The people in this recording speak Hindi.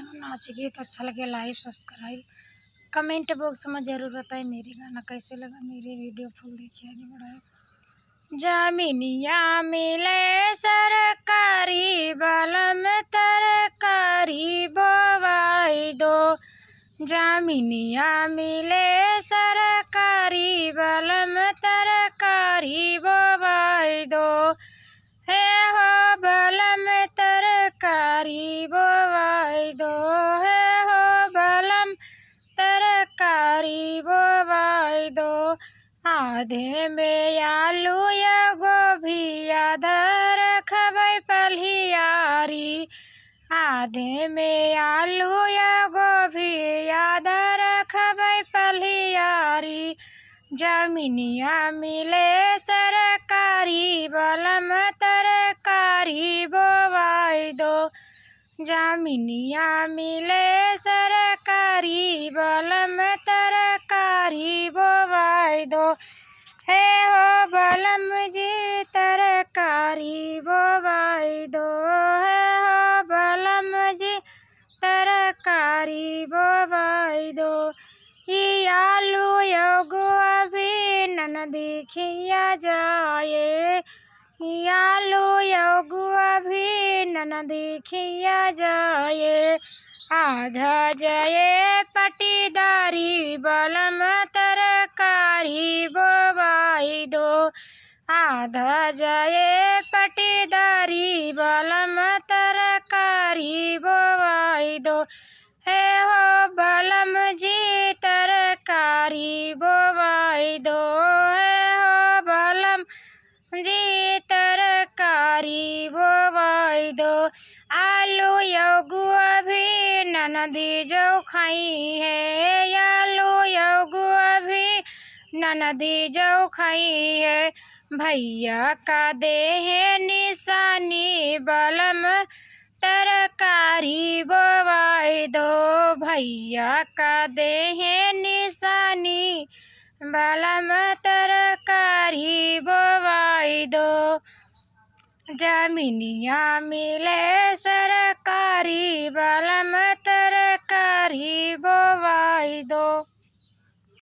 गाना नाच गीत अच्छा लगे लाइक सब्सक्राइब कमेंट बॉक्स में ज़रूर बताएं मेरी गाना कैसे लगा। मेरी वीडियो फुल देखिए आगे बढ़ाए। जमीनिया मिले सरकारी बलम तरकारी बोवाई दो। जमीनिया मिले सरकारी बलम तरकारी बोवाई दो। हे हो बलम तरकारी बोवाई दो। हे हो बलम तरकारी बोवाई दो। आधे में आलू या गोभी आधा रखबै पलिहारी। आधे में आलू या गोभी आधा रखबै पलिहारी। जमीनिया मिले सरकारी बलम तरकारी बोवाई दो। जमीनिया मिले सरकारी बलम तरकारी बोवाई दो। हे हो बलम जी तरकारी बोवाई दो। हे हो बलम जी तरकारी बोवाई दो। ई आलू योगो अभी ननदी खिया जाए। ई आलू योगो अभी ननदी खिया जाए। आधा जाए पटीदारी बलम तरकारी बोवाई दो। आधा जाए पटीदारी बलम तरकारी बोवाई दो। हे हो बलम जी तरकारी बोवाई दो। हे हो बलम जी तरकारी बोवाई दो। आलू योगु अभी ननदी जो खाई है। आलू योगु अभी ननदी जो खाई है। भैया का दे है निशानी बलम तरकारी बोवाई दो। भैया का दे है निशानी बलम तरकारी बोवाई दो। जमीनिया मिले सरकारी बलम तरकारी बोवाई दो।